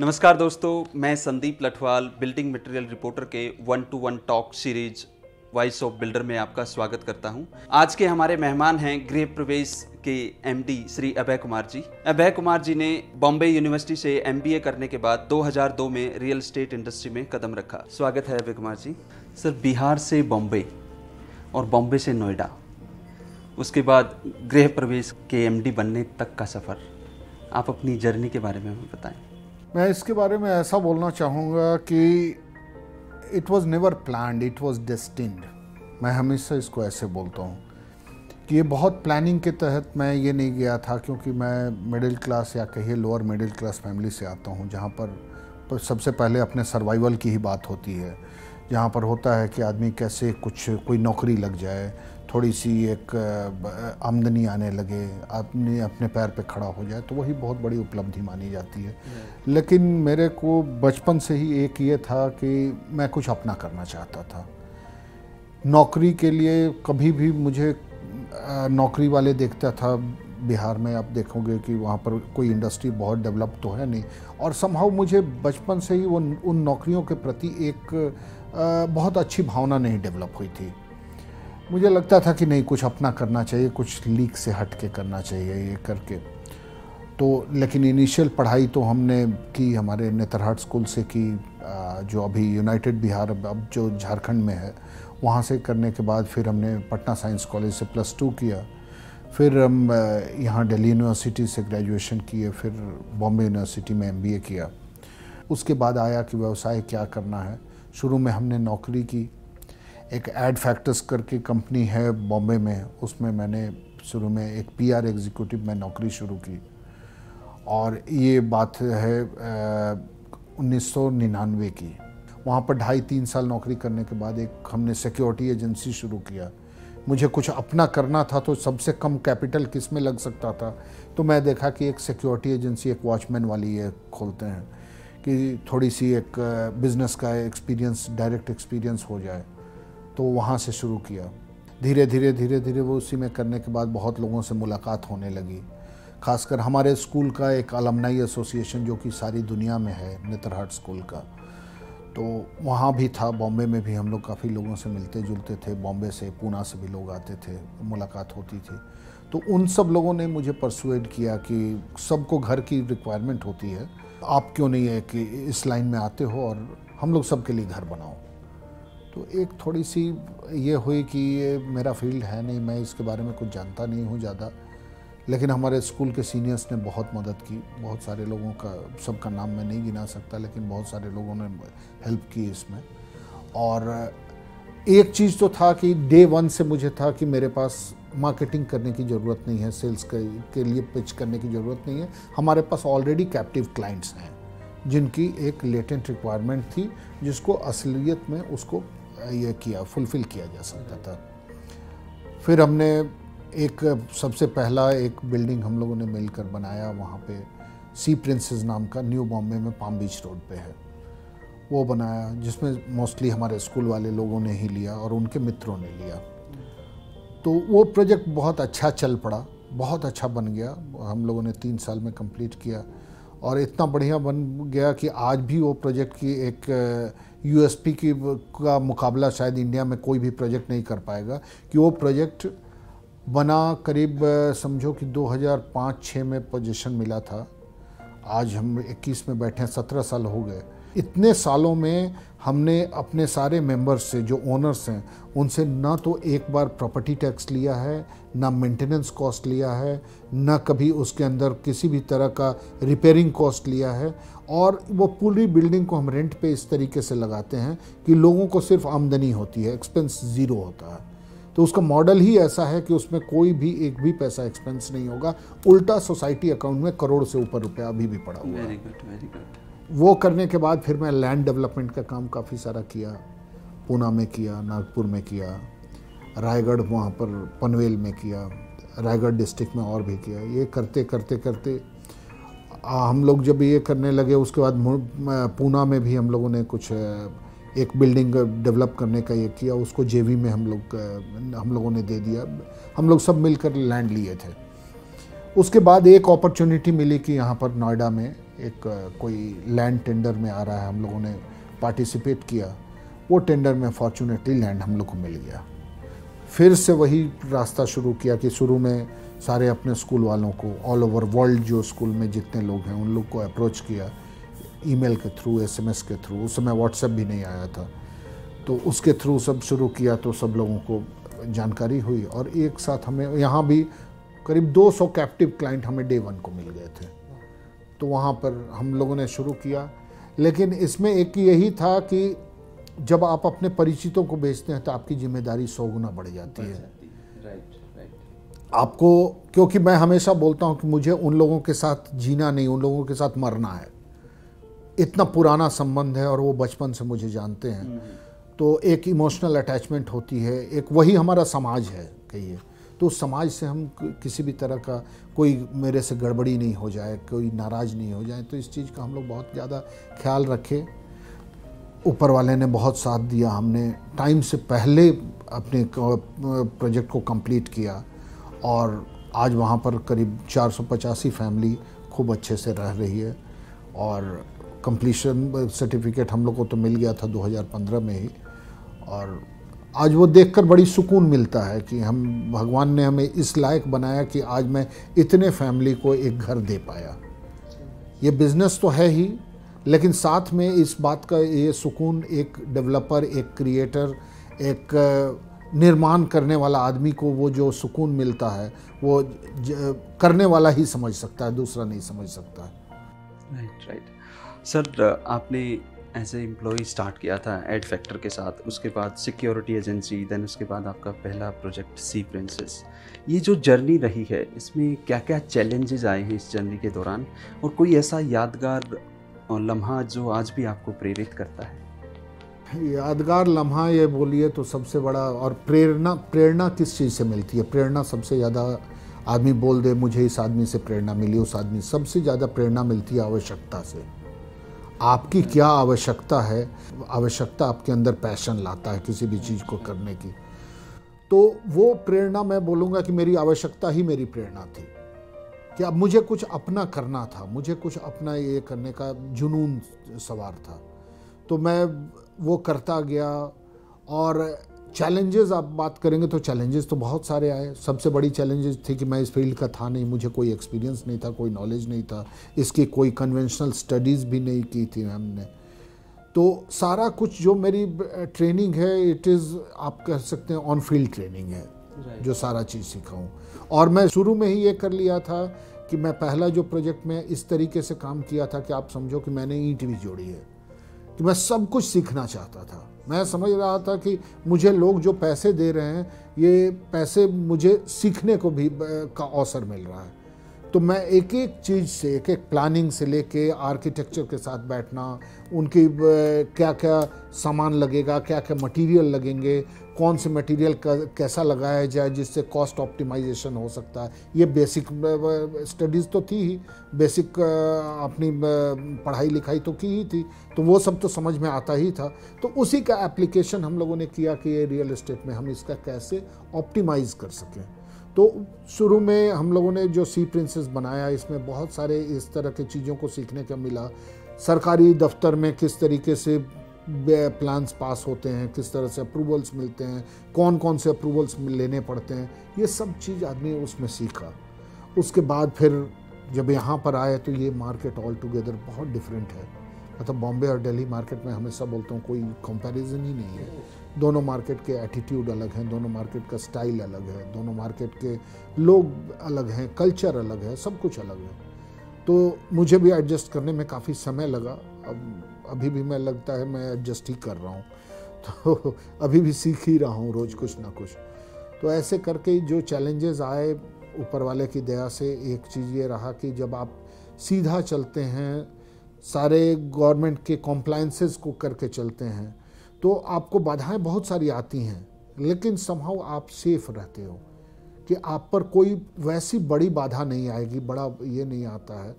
नमस्कार दोस्तों, मैं Sandeep Lathwal building material reporter के 1-to-1 talk series voice of builder में आपका स्वागत करता हूं। आज के हमारे मेहमान हैं गृह प्रवेश के एमडी श्री अभय कुमार जी। अभय कुमार जी ने बॉम्बे यूनिवर्सिटी से एमबीए करने के बाद 2002 में रियल एस्टेट इंडस्ट्री में कदम रखा। स्वागत है अभय कुमार जी। सर, बिहार से बॉम्बे और बॉम्बे से नोएडा, उसके बाद गृह प्रवेश के एमडी बनने तक का सफ़र, आप अपनी जर्नी के बारे में हमें बताएं। मैं इसके बारे में ऐसा बोलना चाहूँगा कि it was never planned, it was destined. मैं हमेशा इसको ऐसे बोलता हूँ कि ये बहुत प्लानिंग के तहत मैं ये नहीं गया था, क्योंकि मैं मिडिल क्लास या कहिए लोअर मिडिल क्लास फैमिली से आता हूँ, जहाँ पर सबसे पहले अपने सर्वाइवल की ही बात होती है। जहाँ पर होता है कि आदमी कैसे कोई नौकरी लग जाए, थोड़ी सी एक आमदनी आने लगे, आदमी अपने पैर पे खड़ा हो जाए, तो वही बहुत बड़ी उपलब्धि मानी जाती है। लेकिन मेरे को बचपन से ही एक ये था कि मैं कुछ अपना करना चाहता था। नौकरी के लिए कभी भी मुझे नौकरी वाले देखता था बिहार में, आप देखोगे कि वहाँ पर कोई इंडस्ट्री बहुत डेवलप तो है नहीं, और समहाउ मुझे बचपन से ही उन नौकरियों के प्रति एक बहुत अच्छी भावना नहीं डेवलप हुई थी। मुझे लगता था कि नहीं, कुछ अपना करना चाहिए, कुछ लीक से हट के करना चाहिए ये करके। तो लेकिन इनिशियल पढ़ाई तो हमने की हमारे नेतरहाट स्कूल से की, जो अभी यूनाइटेड बिहार अब जो झारखंड में है, वहाँ से करने के बाद फिर हमने पटना साइंस कॉलेज से +2 किया। फिर हम यहाँ दिल्ली यूनिवर्सिटी से ग्रेजुएशन किए, फिर बॉम्बे यूनिवर्सिटी में एमबीए किया। उसके बाद आया कि व्यवसाय क्या करना है। शुरू में हमने नौकरी की, एक एड फैक्टर्स करके कंपनी है बॉम्बे में, उसमें मैंने शुरू में एक पीआर एग्जीक्यूटिव में नौकरी शुरू की। और ये बात है 1999 की। वहाँ पर 2.5-3 साल नौकरी करने के बाद एक हमने सिक्योरिटी एजेंसी शुरू किया। मुझे कुछ अपना करना था, तो सबसे कम कैपिटल किस में लग सकता था, तो मैं देखा कि एक सिक्योरिटी एजेंसी, एक वॉचमैन वाली ये खोलते हैं कि थोड़ी सी एक बिज़नेस का एक्सपीरियंस, डायरेक्ट एक्सपीरियंस हो जाए। तो वहाँ से शुरू किया। धीरे धीरे वो उसी में करने के बाद बहुत लोगों से मुलाकात होने लगी। खासकर हमारे स्कूल का एक अलमनाई एसोसिएशन जो कि सारी दुनिया में है, नेतरहाट स्कूल का, तो वहाँ भी था। बॉम्बे में भी हम लोग काफ़ी लोगों से मिलते जुलते थे। बॉम्बे से, पूना से भी लोग आते थे, मुलाकात होती थी। तो उन सब लोगों ने मुझे परसुएड किया कि सबको घर की रिक्वायरमेंट होती है, आप क्यों नहीं है कि इस लाइन में आते हो और हम लोग सबके लिए घर बनाओ। तो एक थोड़ी सी ये हुई कि ये मेरा फील्ड है नहीं, मैं इसके बारे में कुछ जानता नहीं हूँ ज़्यादा, लेकिन हमारे स्कूल के सीनियर्स ने बहुत मदद की। बहुत सारे लोगों का, सबका नाम मैं नहीं गिना सकता, लेकिन बहुत सारे लोगों ने हेल्प की इसमें। और एक चीज़ तो था कि डे 1 से मुझे था कि मेरे पास मार्केटिंग करने की ज़रूरत नहीं है, सेल्स के लिए पिच करने की ज़रूरत नहीं है। हमारे पास ऑलरेडी कैप्टिव क्लाइंट्स हैं जिनकी एक लेटेंट रिक्वायरमेंट थी, जिसको असलियत में उसको ये फुलफ़िल किया जा सकता था। फिर हमने एक सबसे पहला एक बिल्डिंग हम लोगों ने मिलकर बनाया, वहाँ पे सी प्रिंसेस नाम का, न्यू बॉम्बे में पाम बीच रोड पे है, वो बनाया, जिसमें मोस्टली हमारे स्कूल वाले लोगों ने ही लिया और उनके मित्रों ने लिया। तो वो प्रोजेक्ट बहुत अच्छा चल पड़ा, बहुत अच्छा बन गया। हम लोगों ने 3 साल में कंप्लीट किया और इतना बढ़िया बन गया कि आज भी वो प्रोजेक्ट की एक यूएसपी का मुकाबला शायद इंडिया में कोई भी प्रोजेक्ट नहीं कर पाएगा, कि वो प्रोजेक्ट बना करीब समझो कि 2005-06 में पोजीशन मिला था। आज हम 21 में बैठे हैं, 17 साल हो गए। इतने सालों में हमने अपने सारे मेंबर्स से, जो ओनर्स हैं, उनसे ना तो एक बार प्रॉपर्टी टैक्स लिया है, ना मेंटेनेंस कॉस्ट लिया है, ना कभी उसके अंदर किसी भी तरह का रिपेयरिंग कॉस्ट लिया है। और वो पूरी बिल्डिंग को हम रेंट पे इस तरीके से लगाते हैं कि लोगों को सिर्फ आमदनी होती है, एक्सपेंस ज़ीरो होता है। तो उसका मॉडल ही ऐसा है कि उसमें कोई भी एक भी पैसा एक्सपेंस नहीं होगा, उल्टा सोसाइटी अकाउंट में करोड़ से ऊपर रुपया अभी भी पड़ा हुआ है। Very good. वो करने के बाद फिर मैं लैंड डेवलपमेंट का काम काफ़ी सारा किया, पूना में किया, नागपुर में किया, रायगढ़ वहाँ पर पनवेल में किया, रायगढ़ डिस्ट्रिक्ट में और भी किया। ये करते करते करते हम लोग जब ये करने लगे, उसके बाद पूना में भी हम लोगों ने कुछ एक बिल्डिंग डेवलप करने का ये किया, उसको जेवी में हम लोगों ने दे दिया। हम लोग सब मिलकर लैंड लिए थे। उसके बाद एक अपॉर्चुनिटी मिली कि यहाँ पर नोएडा में एक कोई लैंड टेंडर में आ रहा है, हम लोगों ने पार्टिसिपेट किया। वो टेंडर में फॉर्चुनेटली लैंड हम लोग को मिल गया। फिर से वही रास्ता शुरू किया कि शुरू में सारे अपने स्कूल वालों को, ऑल ओवर वर्ल्ड जो स्कूल में जितने लोग हैं उन लोग को अप्रोच किया, ईमेल के थ्रू, एसएमएस के थ्रू। उस समय व्हाट्सएप भी नहीं आया था, तो उसके थ्रू सब शुरू किया। तो सब लोगों को जानकारी हुई और एक साथ हमें यहाँ भी करीब 200 कैप्टिव क्लाइंट हमें डे 1 को मिल गए थे। तो वहाँ पर हम लोगों ने शुरू किया। लेकिन इसमें एक यही था कि जब आप अपने परिचितों को बेचते हैं तो आपकी जिम्मेदारी 100 गुना बढ़ जाती है। आपको, क्योंकि मैं हमेशा बोलता हूँ कि मुझे उन लोगों के साथ जीना नहीं, उन लोगों के साथ मरना है। इतना पुराना संबंध है और वो बचपन से मुझे जानते हैं, तो एक इमोशनल अटैचमेंट होती है। एक वही हमारा समाज है कहिए, तो उस समाज से हम किसी भी तरह का कोई मेरे से गड़बड़ी नहीं हो जाए, कोई नाराज़ नहीं हो जाए, तो इस चीज़ का हम लोग बहुत ज़्यादा ख्याल रखे। ऊपर वाले ने बहुत साथ दिया, हमने टाइम से पहले अपने प्रोजेक्ट को कंप्लीट किया और आज वहाँ पर करीब 485 फैमिली खूब अच्छे से रह रही है। और कंप्लीशन सर्टिफिकेट हम लोग को तो मिल गया था 2015 में ही, और आज वो देखकर बड़ी सुकून मिलता है कि हम, भगवान ने हमें इस लायक बनाया कि आज मैं इतने फैमिली को एक घर दे पाया। ये बिज़नेस तो है ही, लेकिन साथ में इस बात का ये सुकून एक डेवलपर, एक क्रिएटर, एक निर्माण करने वाला आदमी को वो जो सुकून मिलता है वो करने वाला ही समझ सकता है, दूसरा नहीं समझ सकता है। राइट सर, आपने एज ए एम्प्लॉई स्टार्ट किया था एड फैक्टर के साथ, उसके बाद सिक्योरिटी एजेंसी, देन उसके बाद आपका पहला प्रोजेक्ट सी प्रिंसेस। ये जो जर्नी रही है, इसमें क्या क्या चैलेंजेस आए हैं इस जर्नी के दौरान, और कोई ऐसा यादगार लम्हा जो आज भी आपको प्रेरित करता है? यादगार लम्हा ये बोलिए तो सबसे बड़ा, और प्रेरणा किस चीज़ से मिलती है? प्रेरणा सबसे ज़्यादा, आदमी बोल दे मुझे इस आदमी से प्रेरणा मिली, उस आदमी, सबसे ज़्यादा प्रेरणा मिलती है आवश्यकता से। आपकी क्या आवश्यकता है? आवश्यकता आपके अंदर पैशन लाता है किसी भी चीज़ को करने की। तो वो प्रेरणा, मैं बोलूँगा कि मेरी आवश्यकता ही मेरी प्रेरणा थी कि अब मुझे कुछ अपना करना था, मुझे कुछ अपना ये करने का जुनून सवार था। तो मैं वो करता गया। और चैलेंजेस आप बात करेंगे तो चैलेंजेस तो बहुत सारे आए। सबसे बड़ी चैलेंजेस थी कि मैं इस फील्ड का था नहीं, मुझे कोई एक्सपीरियंस नहीं था, कोई नॉलेज नहीं था, इसकी कोई कन्वेंशनल स्टडीज़ भी नहीं की थी हमने। तो सारा कुछ जो मेरी ट्रेनिंग है, इट इज़, आप कह सकते हैं ऑन फील्ड ट्रेनिंग है, जो सारा चीज़ सीखा हूँ। और मैं शुरू में ही ये कर लिया था कि मैं पहला जो प्रोजेक्ट में इस तरीके से काम किया था कि आप समझो कि मैंने ईंट भी जोड़ी है, कि मैं सब कुछ सीखना चाहता था। मैं समझ रहा था कि मुझे लोग जो पैसे दे रहे हैं, ये पैसे मुझे सीखने को भी का अवसर मिल रहा है। तो मैं एक एक चीज़ से, एक एक प्लानिंग से लेके आर्किटेक्चर के साथ बैठना, उनकी क्या क्या सामान लगेगा, क्या क्या मटेरियल लगेंगे, कौन से मटेरियल कैसा लगाया जाए जिससे कॉस्ट ऑप्टिमाइजेशन हो सकता है, ये बेसिक स्टडीज़ तो थी ही, बेसिक अपनी पढ़ाई लिखाई तो की ही थी, तो वो सब तो समझ में आता ही था। तो उसी का एप्लीकेशन हम लोगों ने किया कि ये रियल एस्टेट में हम इसका कैसे ऑप्टिमाइज़ कर सकें। तो शुरू में हम लोगों ने जो सी प्रिंसेस बनाया, इसमें बहुत सारे इस तरह की चीज़ों को सीखने का मिला। सरकारी दफ्तर में किस तरीके से प्लान्स पास होते हैं, किस तरह से अप्रूवल्स मिलते हैं, कौन कौन से अप्रूवल्स लेने पड़ते हैं, ये सब चीज़ आदमी उसमें सीखा। उसके बाद फिर जब यहाँ पर आए तो ये मार्केट ऑल टुगेदर बहुत डिफरेंट है। मतलब बॉम्बे और दिल्ली मार्केट में हमेशा बोलता हूँ कोई कंपैरिजन ही नहीं है। दोनों मार्केट के एटीट्यूड अलग हैं, दोनों मार्केट का स्टाइल अलग है, दोनों मार्केट के लोग अलग हैं, कल्चर अलग है, सब कुछ अलग है। तो मुझे भी एडजस्ट करने में काफ़ी समय लगा। अभी भी मैं लगता है मैं एडजस्ट ही कर रहा हूँ, तो अभी भी सीख ही रहा हूँ रोज़ कुछ ना कुछ। तो ऐसे करके जो चैलेंजेस आए ऊपर वाले की दया से, एक चीज़ ये रहा कि जब आप सीधा चलते हैं, सारे गवर्नमेंट के कॉम्प्लायंसेस को करके चलते हैं, तो आपको बाधाएं बहुत सारी आती हैं, लेकिन समहाउ आप सेफ रहते हो कि आप पर कोई वैसी बड़ी बाधा नहीं आएगी, बड़ा ये नहीं आता है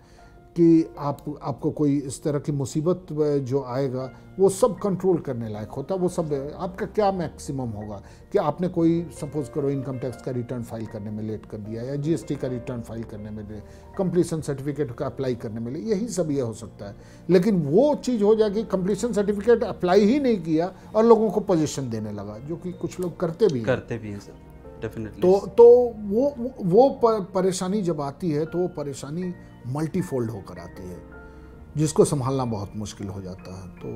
कि आपको कोई इस तरह की मुसीबत जो आएगा वो सब कंट्रोल करने लायक होता है। वो सब आपका क्या मैक्सिमम होगा कि आपने कोई सपोज करो इनकम टैक्स का रिटर्न फाइल करने में लेट कर दिया या जीएसटी का रिटर्न फाइल करने में, कंप्लीशन सर्टिफिकेट का अप्लाई करने में, यही सब ये हो सकता है। लेकिन वो चीज़ हो जाएगी कंप्लीशन सर्टिफिकेट अप्लाई ही नहीं किया और लोगों को पोजीशन देने लगा, जो कि कुछ लोग करते भी हैं सर, डेफिनेटली। तो वो परेशानी जब आती है तो वो परेशानी मल्टीफोल्ड होकर आती है, जिसको संभालना बहुत मुश्किल हो जाता है। तो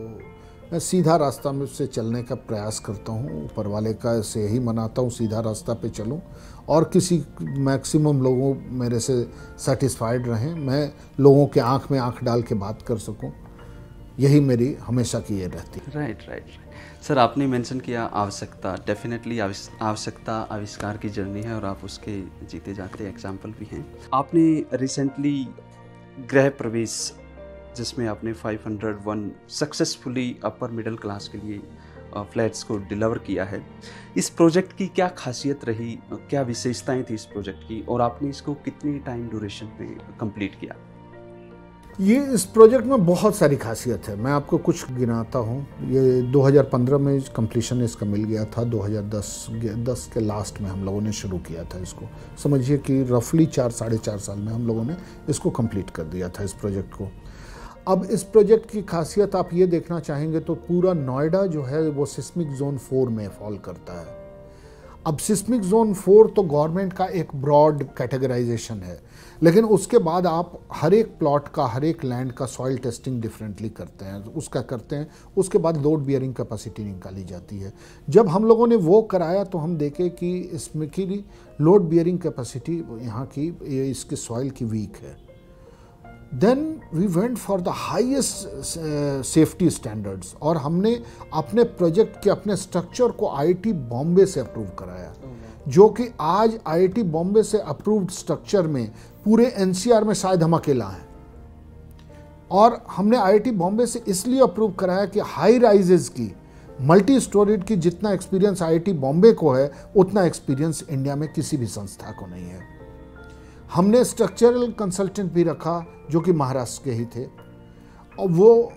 मैं सीधा रास्ता में से चलने का प्रयास करता हूँ, ऊपर वाले का से ही मनाता हूँ सीधा रास्ता पे चलूँ और किसी मैक्सिमम लोगों मेरे से सेटिस्फाइड रहें, मैं लोगों के आँख में आँख डाल के बात कर सकूँ, यही मेरी हमेशा की ये रहती है। राइट। सर, आपने मेंशन किया आवश्यकता, डेफिनेटली आवश्यकता आविष्कार की जर्नी है और आप उसके जीते जाते एग्जाम्पल भी हैं। आपने रिसेंटली गृह प्रवेश, जिसमें आपने 501 सक्सेसफुली अपर मिडिल क्लास के लिए फ्लैट्स को डिलीवर किया है, इस प्रोजेक्ट की क्या खासियत रही, क्या विशेषताएं थी इस प्रोजेक्ट की, और आपने इसको कितनी टाइम ड्यूरेशन में कंप्लीट किया? ये इस प्रोजेक्ट में बहुत सारी खासियत है, मैं आपको कुछ गिनाता हूँ। ये 2015 में कंप्लीशन इसका मिल गया था, 2010 के लास्ट में हम लोगों ने शुरू किया था इसको। समझिए कि रफली 4-4.5 साल में हम लोगों ने इसको कंप्लीट कर दिया था इस प्रोजेक्ट को। अब इस प्रोजेक्ट की खासियत आप ये देखना चाहेंगे तो पूरा नोएडा जो है वो सिस्मिक जोन 4 में फॉल करता है। अब सिस्मिक जोन 4 तो गवर्नमेंट का एक ब्रॉड कैटेगराइजेशन है, लेकिन उसके बाद आप हर एक प्लॉट का, हर एक लैंड का सॉइल टेस्टिंग डिफरेंटली करते हैं, उसका करते हैं। उसके बाद लोड बियरिंग कैपेसिटी निकाली जाती है। जब हम लोगों ने वो कराया तो हम देखे कि इसमें की लोड बियरिंग कैपेसिटी यहाँ की, इसके सॉइल की वीक है। Then we went for the highest safety standards और हमने अपने प्रोजेक्ट के, अपने स्ट्रक्चर को आईआईटी बॉम्बे से अप्रूव कराया, जो कि आज आईआईटी बॉम्बे से अप्रूव्ड स्ट्रक्चर में पूरे एनसीआर में शायद हम अकेला हैं। और हमने आईआईटी बॉम्बे से इसलिए अप्रूव कराया कि हाई राइजेस की, मल्टी स्टोरीड की जितना एक्सपीरियंस आईआईटी बॉम्बे को है, उतना एक्सपीरियंस इंडिया में किसी भी संस्था को नहीं है। हमने स्ट्रक्चरल कंसल्टेंट भी रखा जो कि महाराष्ट्र के ही थे, और वो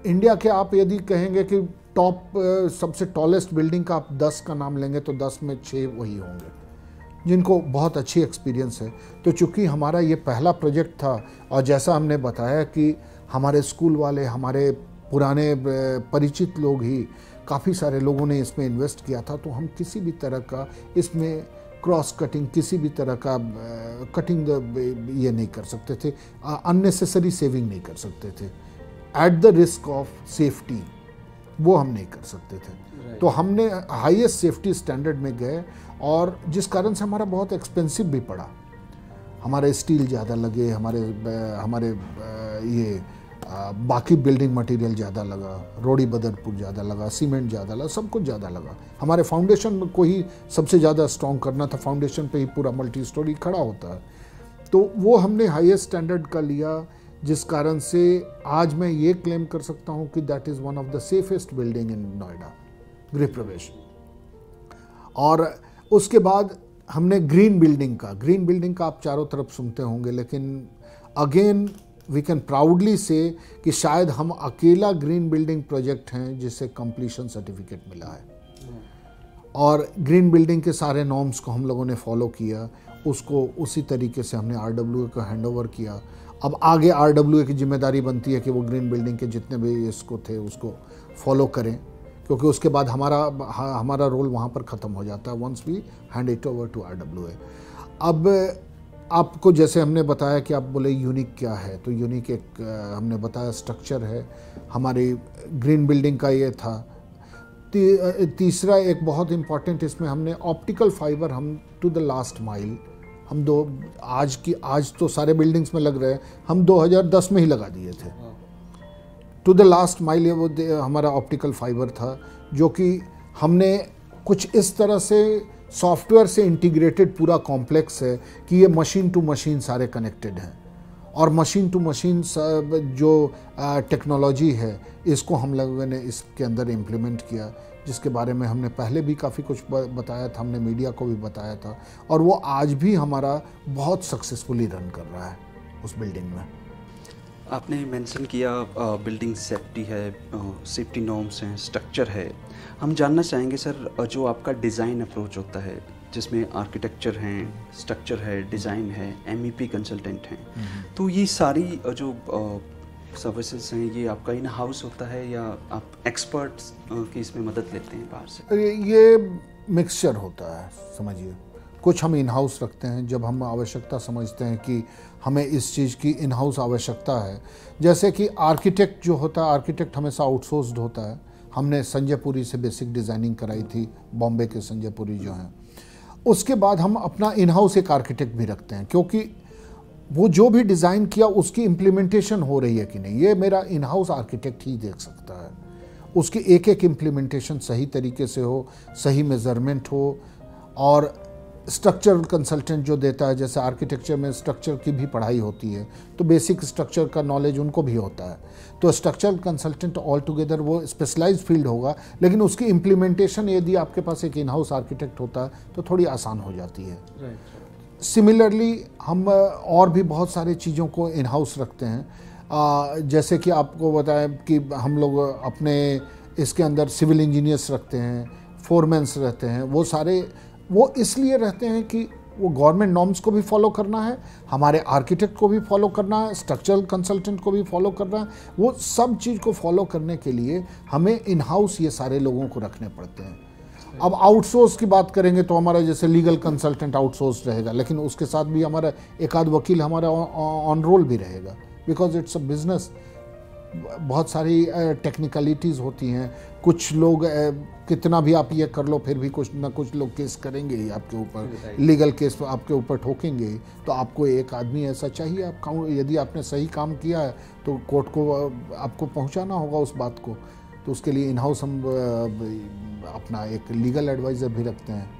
इंडिया के, आप यदि कहेंगे कि टॉप सबसे टॉलेस्ट बिल्डिंग का आप 10 का नाम लेंगे तो 10 में 6 वही होंगे जिनको बहुत अच्छी एक्सपीरियंस है। तो चूँकि हमारा ये पहला प्रोजेक्ट था और जैसा हमने बताया कि हमारे स्कूल वाले, हमारे पुराने परिचित लोग ही, काफ़ी सारे लोगों ने इसमें इन्वेस्ट किया था, तो हम किसी भी तरह का इसमें क्रॉस कटिंग, किसी भी तरह का कटिंग ये नहीं कर सकते थे, अननेसेसरी सेविंग नहीं कर सकते थे, at the risk of safety वो हम नहीं कर सकते थे। तो हमने हाईएस्ट सेफ्टी स्टैंडर्ड में गए और जिस कारण से हमारा बहुत एक्सपेंसिव भी पड़ा। हमारे स्टील ज़्यादा लगे, हमारे ये बाकी बिल्डिंग मटेरियल ज़्यादा लगा, रोड़ी बदरपुर ज़्यादा लगा, सीमेंट ज़्यादा लगा, सब कुछ ज़्यादा लगा। हमारे फाउंडेशन को ही सबसे ज़्यादा स्ट्रॉन्ग करना था, फाउंडेशन पे ही पूरा मल्टी स्टोरी खड़ा होता है। तो वो हमने हाईएस्ट स्टैंडर्ड का लिया, जिस कारण से आज मैं ये क्लेम कर सकता हूँ कि that is one of the safest building in Noida, गृह प्रवेश। और उसके बाद हमने ग्रीन बिल्डिंग का आप चारों तरफ सुनते होंगे, लेकिन अगेन वी कैन प्राउडली से कि शायद हम अकेला ग्रीन बिल्डिंग प्रोजेक्ट हैं जिसे कंप्लीशन सर्टिफिकेट मिला है। और ग्रीन बिल्डिंग के सारे नॉर्म्स को हम लोगों ने फॉलो किया, उसको उसी तरीके से हमने आरडब्ल्यूए को हैंडओवर किया। अब आगे आरडब्ल्यूए की जिम्मेदारी बनती है कि वो ग्रीन बिल्डिंग के जितने भी इसको थे उसको फॉलो करें, क्योंकि उसके बाद हमारा रोल वहाँ पर ख़त्म हो जाता है once we hand it over to RWA. अब आपको जैसे हमने बताया कि आप बोले यूनिक क्या है, तो यूनिक एक हमने बताया स्ट्रक्चर है हमारी ग्रीन बिल्डिंग का, ये था। तीसरा एक बहुत इम्पॉर्टेंट इसमें हमने ऑप्टिकल फाइबर, हम टू द लास्ट माइल, हम आज तो सारे बिल्डिंग्स में लग रहे हैं, हम 2010 में ही लगा दिए थे। टू द लास्ट माइल ये वो हमारा ऑप्टिकल फाइबर था, जो कि हमने कुछ इस तरह से सॉफ्टवेयर से इंटीग्रेटेड पूरा कॉम्प्लेक्स है कि ये मशीन टू मशीन सारे कनेक्टेड हैं, और मशीन टू मशीन जो टेक्नोलॉजी है इसको हम लोगों ने इसके अंदर इम्प्लीमेंट किया, जिसके बारे में हमने पहले भी काफ़ी कुछ बताया था, हमने मीडिया को भी बताया था, और वो आज भी हमारा बहुत सक्सेसफुली रन कर रहा है उस बिल्डिंग में। आपने मेंशन किया बिल्डिंग सेफ्टी है, सेफ्टी नॉर्म्स हैं, स्ट्रक्चर है। हम जानना चाहेंगे सर, जो आपका डिज़ाइन अप्रोच होता है जिसमें आर्किटेक्चर हैं, स्ट्रक्चर है, डिज़ाइन है, MEP कंसल्टेंट हैं, तो ये सारी जो सर्विसेज हैं ये आपका इन हाउस होता है या आप एक्सपर्ट्स की इसमें मदद लेते हैं बाहर से? ये मिक्सचर होता है, समझिए। कुछ हम इन हाउस रखते हैं जब हम आवश्यकता समझते हैं कि हमें इस चीज़ की इन हाउस आवश्यकता है। जैसे कि आर्किटेक्ट जो होता है, आर्किटेक्ट हमेशा आउटसोर्स्ड होता है। हमने संजय पुरी से बेसिक डिज़ाइनिंग कराई थी, बॉम्बे के संजय पुरी जो हैं। उसके बाद हम अपना इन हाउस एक आर्किटेक्ट भी रखते हैं, क्योंकि वो जो भी डिज़ाइन किया उसकी इम्प्लीमेंटेशन हो रही है कि नहीं, ये मेरा इन हाउस आर्किटेक्ट ही देख सकता है। उसकी एक एक इम्प्लीमेंटेशन सही तरीके से हो, सही मेज़रमेंट हो। और स्ट्रक्चरल कंसल्टेंट जो देता है, जैसे आर्किटेक्चर में स्ट्रक्चर की भी पढ़ाई होती है, तो बेसिक स्ट्रक्चर का नॉलेज उनको भी होता है। तो स्ट्रक्चरल कंसल्टेंट ऑल टुगेदर वो स्पेशलाइज्ड फील्ड होगा, लेकिन उसकी इम्प्लीमेंटेशन यदि आपके पास एक इन हाउस आर्किटेक्ट होता है तो थोड़ी आसान हो जाती है। सिमिलरली हम और भी बहुत सारी चीज़ों को इन हाउस रखते हैं। जैसे कि आपको बताएं कि हम लोग अपने इसके अंदर सिविल इंजीनियर्स रखते हैं, फोरमैन्स रहते हैं। वो सारे वो इसलिए रहते हैं कि वो गवर्नमेंट नॉर्म्स को भी फॉलो करना है, हमारे आर्किटेक्ट को भी फॉलो करना है, स्ट्रक्चरल कंसल्टेंट को भी फॉलो करना है। वो सब चीज़ को फॉलो करने के लिए हमें इन हाउस ये सारे लोगों को रखने पड़ते हैं। अब आउटसोर्स की बात करेंगे तो हमारा जैसे लीगल कंसल्टेंट आउटसोर्स रहेगा, लेकिन उसके साथ भी हमारा एक आध वकील हमारा ऑन रोल भी रहेगा, बिकॉज इट्स अ बिजनेस। बहुत सारी टेक्निकलिटीज़ होती हैं। कुछ लोग कितना भी आप ये कर लो फिर भी कुछ ना कुछ लोग केस करेंगे ही आपके ऊपर, लीगल केस आपके ऊपर ठोकेंगे। तो आपको एक आदमी ऐसा चाहिए, आप यदि आपने सही काम किया है तो कोर्ट को आपको पहुंचाना होगा उस बात को। तो उसके लिए इन हाउस हम अपना एक लीगल एडवाइज़र भी रखते हैं।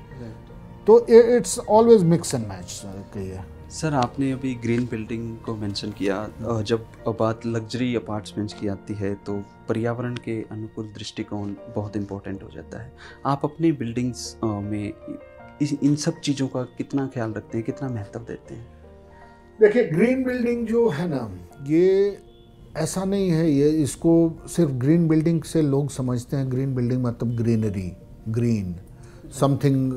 तो it's always mix and match कहिए। सर, आपने अभी ग्रीन बिल्डिंग को मेंशन किया। जब बात लग्जरी अपार्टमेंट्स की आती है तो पर्यावरण के अनुकूल दृष्टिकोण बहुत इम्पोर्टेंट हो जाता है। आप अपनी बिल्डिंग्स में इन सब चीज़ों का कितना ख्याल रखते हैं, कितना महत्व देते हैं? देखिए, ग्रीन बिल्डिंग जो है ना, ये ऐसा नहीं है ये इसको सिर्फ ग्रीन बिल्डिंग से लोग समझते हैं ग्रीन बिल्डिंग मतलब ग्रीनरी, ग्रीन समथिंग,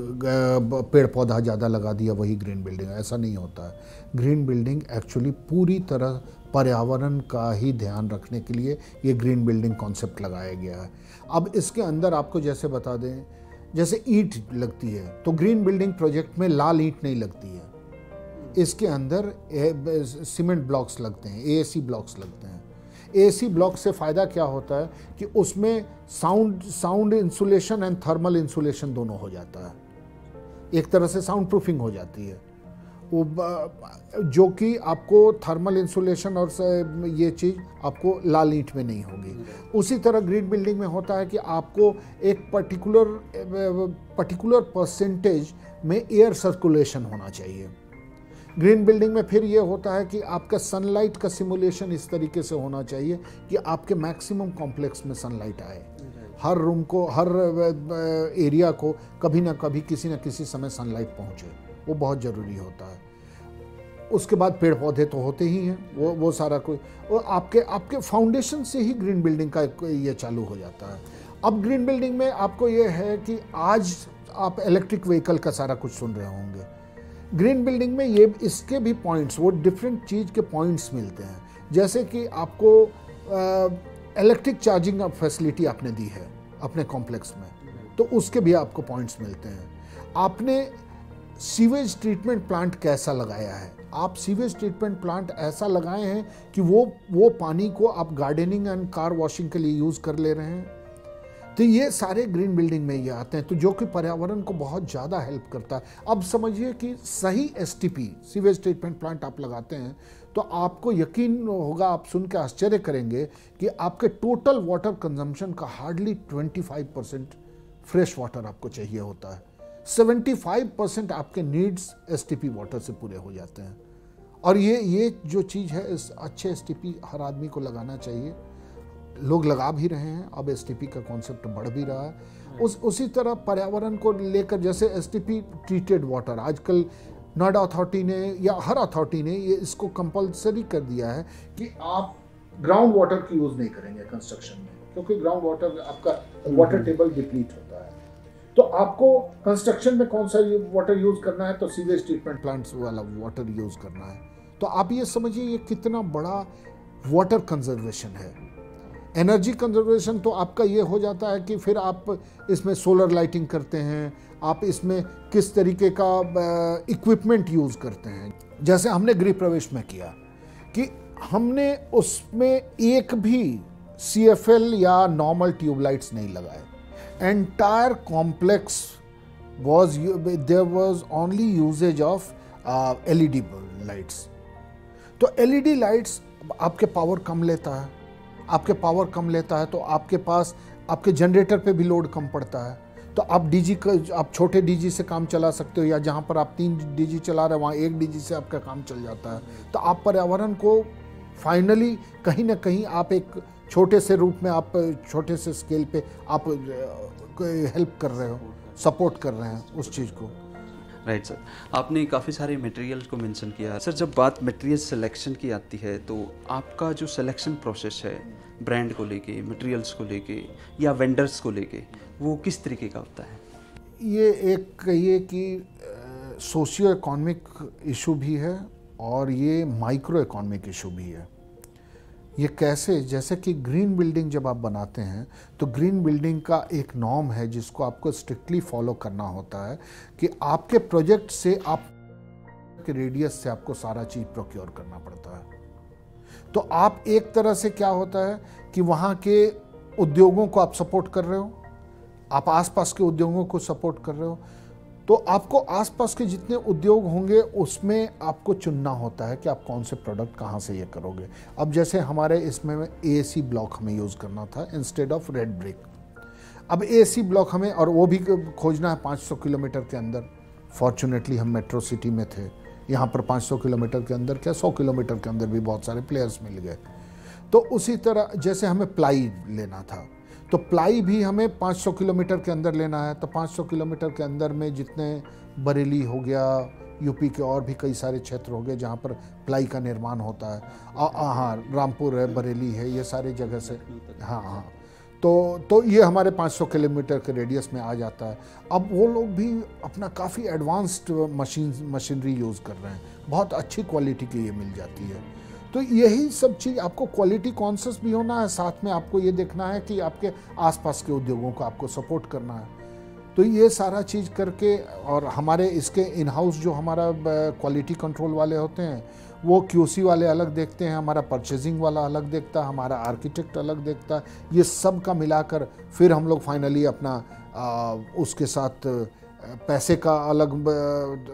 पेड़ पौधा ज़्यादा लगा दिया वही ग्रीन बिल्डिंग। ऐसा नहीं होता है। ग्रीन बिल्डिंग एक्चुअली पूरी तरह पर्यावरण का ही ध्यान रखने के लिए ये ग्रीन बिल्डिंग कॉन्सेप्ट लगाया गया है। अब इसके अंदर आपको जैसे बता दें, जैसे ईंट लगती है तो ग्रीन बिल्डिंग प्रोजेक्ट में लाल ईंट नहीं लगती है। इसके अंदर सीमेंट ब्लॉक्स लगते हैं, AAC ब्लॉक्स लगते हैं। AC ब्लॉक से फ़ायदा क्या होता है कि उसमें sound insulation and thermal insulation दोनों हो जाता है। एक तरह से साउंड प्रूफिंग हो जाती है वो, जो कि आपको थर्मल इंसुलेशन और ये चीज़ आपको लाल ईंट में नहीं होगी। उसी तरह ग्रीन बिल्डिंग में होता है कि आपको एक पर्टिकुलर परसेंटेज में एयर सर्कुलेशन होना चाहिए। ग्रीन बिल्डिंग में फिर ये होता है कि आपका सनलाइट का सिमुलेशन इस तरीके से होना चाहिए कि आपके मैक्सिमम कॉम्प्लेक्स में सनलाइट आए। हर रूम को, हर एरिया को कभी ना कभी किसी न किसी समय सनलाइट पहुंचे, वो बहुत ज़रूरी होता है। उसके बाद पेड़ पौधे तो होते ही हैं, वो सारा कोई, और आपके फाउंडेशन से ही ग्रीन बिल्डिंग का ये चालू हो जाता है। अब ग्रीन बिल्डिंग में आपको ये है कि आज आप इलेक्ट्रिक व्हीकल का सारा कुछ सुन रहे होंगे। ग्रीन बिल्डिंग में ये इसके भी पॉइंट्स, वो डिफरेंट चीज़ के पॉइंट्स मिलते हैं। जैसे कि आपको इलेक्ट्रिक चार्जिंग फैसिलिटी आपने दी है अपने कॉम्प्लेक्स में, तो उसके भी आपको पॉइंट्स मिलते हैं। आपने सीवेज ट्रीटमेंट प्लांट कैसा लगाया है, आप सीवेज ट्रीटमेंट प्लांट ऐसा लगाए हैं कि वो पानी को आप गार्डनिंग एंड कार वॉशिंग के लिए यूज़ कर ले रहे हैं। तो ये सारे ग्रीन बिल्डिंग में ये आते हैं, तो जो कि पर्यावरण को बहुत ज़्यादा हेल्प करता है। अब समझिए कि सही STP सीवेज ट्रीटमेंट प्लांट आप लगाते हैं तो आपको यकीन होगा, आप सुन के आश्चर्य करेंगे कि आपके टोटल वाटर कंजम्पशन का हार्डली 25% फ्रेश वाटर आपको चाहिए होता है। 75% आपके नीड्स STP वाटर से पूरे हो जाते हैं। और ये जो चीज़ है, इस अच्छे STP हर आदमी को लगाना चाहिए। लोग लगा भी रहे हैं, अब STP का कॉन्सेप्ट बढ़ भी रहा है। उसी तरह पर्यावरण को लेकर, जैसे STP ट्रीटेड वाटर, आजकल नोएडा अथॉरिटी ने या हर अथॉरिटी ने ये इसको कंपलसरी कर दिया है कि आप ग्राउंड वाटर की यूज नहीं करेंगे कंस्ट्रक्शन में, क्योंकि ग्राउंड वाटर आपका वाटर टेबल डिप्लीट होता है। तो आपको कंस्ट्रक्शन में कौन सा वाटर यूज करना है, तो सीवेज ट्रीटमेंट प्लांट्स वाला वाटर यूज करना है। तो आप ये समझिए ये कितना बड़ा वाटर कंजर्वेशन है। एनर्जी कंजर्वेशन तो आपका ये हो जाता है कि फिर आप इसमें सोलर लाइटिंग करते हैं, आप इसमें किस तरीके का इक्विपमेंट यूज करते हैं। जैसे हमने गृह प्रवेश में किया कि हमने उसमें एक भी CFL या नॉर्मल ट्यूबलाइट्स नहीं लगाए। Entire complex was there was only usage of LED lights. तो LED लाइट्स आपके पावर कम लेता है, आपके पावर कम लेता है तो आपके पास आपके जनरेटर पे भी लोड कम पड़ता है। तो आप DG का आप छोटे DG से काम चला सकते हो, या जहाँ पर आप 3 DG चला रहे हैं वहाँ 1 DG से आपका काम चल जाता है। तो आप पर्यावरण को फाइनली कहीं ना कहीं आप एक छोटे से रूप में, आप छोटे से स्केल पे आप हेल्प कर रहे हो, सपोर्ट कर रहे हैं उस चीज़ को। राइट सर, आपने काफ़ी सारे मटेरियल्स को मेंशन किया। सर जब बात मटेरियल सिलेक्शन की आती है तो आपका जो सिलेक्शन प्रोसेस है ब्रांड को लेके, मटेरियल्स को लेके या वेंडर्स को लेके, वो किस तरीके का होता है? ये एक कहिए कि सोशियो इकोनॉमिक इशू भी है और ये माइक्रो इकोनॉमिक इशू भी है। ये कैसे, जैसे कि ग्रीन बिल्डिंग जब आप बनाते हैं तो ग्रीन बिल्डिंग का एक नॉर्म है जिसको आपको स्ट्रिक्टली फॉलो करना होता है कि आपके प्रोजेक्ट से आप के रेडियस से आपको सारा चीज़ प्रोक्योर करना पड़ता है। तो आप एक तरह से क्या होता है कि वहाँ के उद्योगों को आप सपोर्ट कर रहे हो, आप आसपास के उद्योगों को सपोर्ट कर रहे हो, तो आपको आसपास के जितने उद्योग होंगे उसमें आपको चुनना होता है कि आप कौन से प्रोडक्ट कहाँ से ये करोगे। अब जैसे हमारे इसमें AAC ब्लॉक हमें यूज़ करना था इंस्टेड ऑफ रेड ब्रिक। अब AAC ब्लॉक हमें, और वो भी खोजना है 500 किलोमीटर के अंदर। फॉर्चुनेटली हम मेट्रो सिटी में थे, यहाँ पर 500 किलोमीटर के अंदर क्या 100 किलोमीटर के अंदर भी बहुत सारे प्लेयर्स मिल गए। तो उसी तरह जैसे हमें प्लाई लेना था, तो प्लाई भी हमें 500 किलोमीटर के अंदर लेना है। तो 500 किलोमीटर के अंदर में जितने बरेली हो गया, यूपी के और भी कई सारे क्षेत्र हो गए जहाँ पर प्लाई का निर्माण होता है। हाँ, रामपुर है, बरेली है, ये सारे जगह से, हाँ। तो ये हमारे 500 किलोमीटर के रेडियस में आ जाता है। अब वो लोग भी अपना काफ़ी एडवांस्ड मशीनरी यूज़ कर रहे हैं, बहुत अच्छी क्वालिटी की ये मिल जाती है। तो यही सब चीज़ आपको क्वालिटी कॉन्शियस भी होना है, साथ में आपको ये देखना है कि आपके आसपास के उद्योगों को आपको सपोर्ट करना है। तो ये सारा चीज़ करके, और हमारे इसके इन हाउस जो हमारा क्वालिटी कंट्रोल वाले होते हैं वो QC वाले अलग देखते हैं, हमारा परचेजिंग वाला अलग देखता है, हमारा आर्किटेक्ट अलग देखता है। ये सब का मिलाकर फिर हम लोग फाइनली अपना उसके साथ पैसे का अलग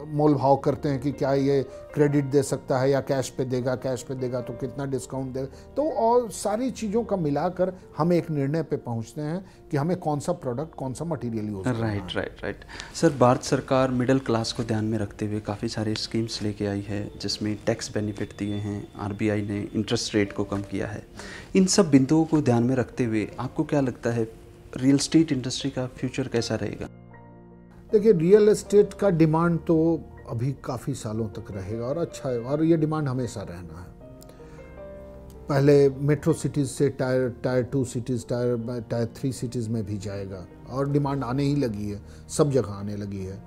मोल भाव करते हैं कि क्या ये क्रेडिट दे सकता है या कैश पे देगा तो कितना डिस्काउंट देगा। तो और सारी चीज़ों का मिलाकर हम एक निर्णय पे पहुंचते हैं कि हमें कौन सा प्रोडक्ट, कौन सा मटेरियल यूज़ करना है। राइट। सर भारत सरकार मिडिल क्लास को ध्यान में रखते हुए काफ़ी सारे स्कीम्स लेके आई है जिसमें टैक्स बेनिफिट दिए हैं, RBI ने इंटरेस्ट रेट को कम किया है। इन सब बिंदुओं को ध्यान में रखते हुए आपको क्या लगता है रियल एस्टेट इंडस्ट्री का फ्यूचर कैसा रहेगा? देखिए, रियल एस्टेट का डिमांड तो अभी काफ़ी सालों तक रहेगा और अच्छा है, और ये डिमांड हमेशा रहना है। पहले मेट्रो सिटीज़ से टायर 2 सिटीज़, टायर 3 सिटीज़ में भी जाएगा, और डिमांड आने ही लगी है, सब जगह आने लगी है।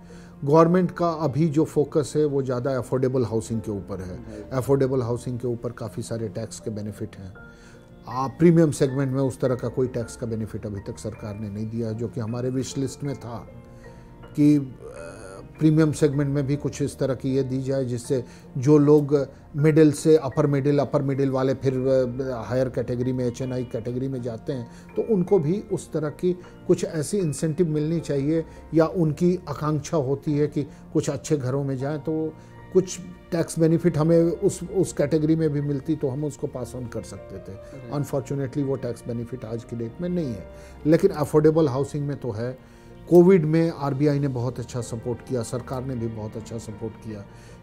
गवर्नमेंट का अभी जो फोकस है वो ज़्यादा अफोर्डेबल हाउसिंग के ऊपर है। अफोर्डेबल हाउसिंग के ऊपर काफ़ी सारे टैक्स के बेनिफिट हैं। प्रीमियम सेगमेंट में उस तरह का कोई टैक्स का बेनिफिट अभी तक सरकार ने नहीं दिया, जो कि हमारे विश लिस्ट में था कि प्रीमियम सेगमेंट में भी कुछ इस तरह की ये दी जाए जिससे जो लोग मिडिल से अपर मिडिल वाले फिर हायर कैटेगरी में, HNI कैटेगरी में जाते हैं, तो उनको भी उस तरह की कुछ ऐसी इंसेंटिव मिलनी चाहिए, या उनकी आकांक्षा होती है कि कुछ अच्छे घरों में जाएं तो कुछ टैक्स बेनिफिट हमें उस कैटेगरी में भी मिलती तो हम उसको पास ऑन कर सकते थे। अनफॉर्चुनेटली वो टैक्स बेनिफिट आज की डेट में नहीं है, लेकिन अफोर्डेबल हाउसिंग में तो है। कोविड में RBI ने बहुत अच्छा सपोर्ट किया, सरकार ने भी बहुत अच्छा सपोर्ट किया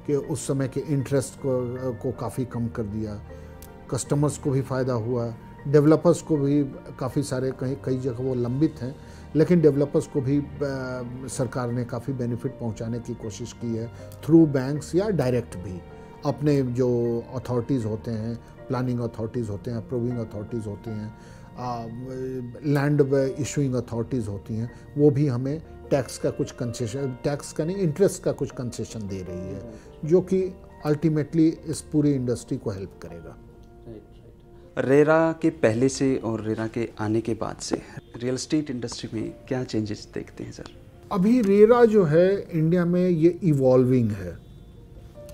कि उस समय के इंटरेस्ट को काफ़ी कम कर दिया। कस्टमर्स को भी फ़ायदा हुआ, डेवलपर्स को भी काफ़ी सारे कई जगह वो लंबित हैं, लेकिन डेवलपर्स को भी सरकार ने काफ़ी बेनिफिट पहुंचाने की कोशिश की है थ्रू बैंक्स या डायरेक्ट भी। अपने जो अथॉरिटीज़ होते हैं, प्लानिंग अथॉरिटीज़ होते हैं, अप्रूविंग अथॉरिटीज़ होती हैं, लैंड इशूइंग अथॉरिटीज़ होती हैं, वो भी हमें टैक्स का कुछ कंसेशन, टैक्स का नहीं, इंटरेस्ट का कुछ कंसेशन दे रही है, जो कि अल्टीमेटली इस पूरी इंडस्ट्री को हेल्प करेगा। रेरा के पहले से और रेरा के आने के बाद से रियल एस्टेट इंडस्ट्री में क्या चेंजेस देखते हैं सर? अभी रेरा जो है इंडिया में ये इवॉल्विंग है,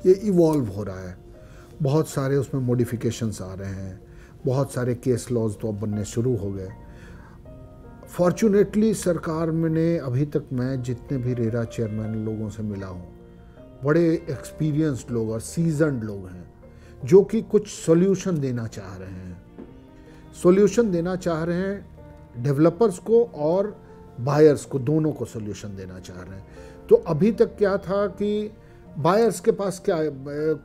ये इवॉल्व हो रहा है, बहुत सारे उसमें मॉडिफिकेशंस आ रहे हैं, बहुत सारे केस लॉज तो अब बनने शुरू हो गए। फॉर्चुनेटली सरकार में ने अभी तक मैं जितने भी रेरा चेयरमैन लोगों से मिला हूँ, बड़े एक्सपीरियंस्ड लोग और सीजन्ड लोग हैं जो कि कुछ सॉल्यूशन देना चाह रहे हैं, सॉल्यूशन देना चाह रहे हैं डेवलपर्स को और बायर्स को, दोनों को सॉल्यूशन देना चाह रहे हैं। तो अभी तक क्या था कि बायर्स के पास क्या,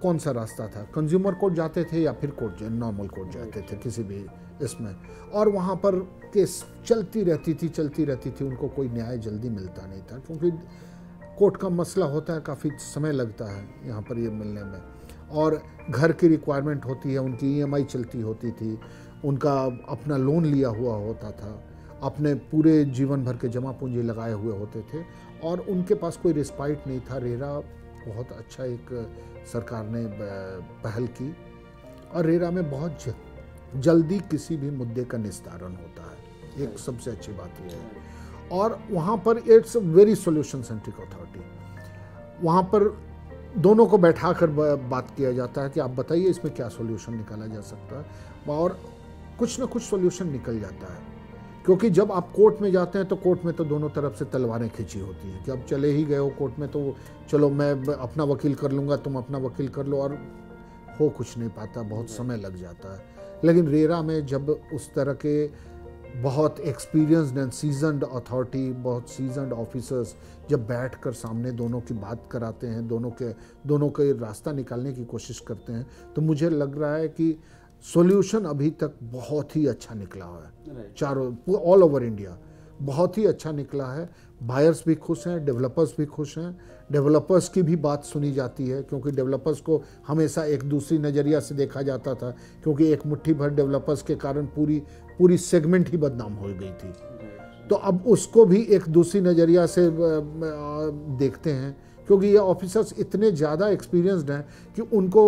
कौन सा रास्ता था, कंज्यूमर कोर्ट जाते थे या फिर कोर्ट, नॉर्मल कोर्ट जाते थे किसी भी इसमें, और वहाँ पर केस चलती रहती थी, उनको कोई न्याय जल्दी मिलता नहीं था, क्योंकि कोर्ट का मसला होता है, काफ़ी समय लगता है यहाँ पर ये मिलने में, और घर की रिक्वायरमेंट होती है, उनकी EMI चलती होती थी, उनका अपना लोन लिया हुआ होता था, अपने पूरे जीवन भर के जमा पूंजी लगाए हुए होते थे, और उनके पास कोई रिस्पाइट नहीं था। रेरा बहुत अच्छा एक सरकार ने पहल की, और रेरा में बहुत जल्दी किसी भी मुद्दे का निस्तारण होता है, एक सबसे अच्छी बात यह है। और वहाँ पर it's very solution centric authority, वहाँ पर दोनों को बैठा कर बात किया जाता है कि आप बताइए इसमें क्या सोल्यूशन निकाला जा सकता है, और कुछ ना कुछ सोल्यूशन निकल जाता है। क्योंकि जब आप कोर्ट में जाते हैं तो कोर्ट में तो दोनों तरफ से तलवारें खींची होती हैं कि अब चले ही गए हो कोर्ट में, तो चलो मैं अपना वकील कर लूँगा, तुम अपना वकील कर लो, और हो कुछ नहीं पाता, बहुत समय लग जाता है। लेकिन रेरा में जब उस तरह के बहुत एक्सपीरियंस्ड एंड सीजन्ड अथॉरिटी, बहुत सीजन्ड ऑफिसर्स जब बैठकर सामने दोनों की बात कराते हैं, दोनों के रास्ता निकालने की कोशिश करते हैं, तो मुझे लग रहा है कि सॉल्यूशन अभी तक बहुत ही अच्छा निकला है, चारों ऑल ओवर इंडिया बहुत ही अच्छा निकला है। बायर्स भी खुश हैं, डेवलपर्स भी खुश हैं, डेवलपर्स की भी बात सुनी जाती है, क्योंकि डेवलपर्स को हमेशा एक दूसरी नज़रिया से देखा जाता था, क्योंकि एक मुट्ठी भर डेवलपर्स के कारण पूरी सेगमेंट ही बदनाम हो गई थी। तो अब उसको भी एक दूसरी नज़रिया से देखते हैं, क्योंकि ये ऑफिसर्स इतने ज़्यादा एक्सपीरियंस्ड हैं कि उनको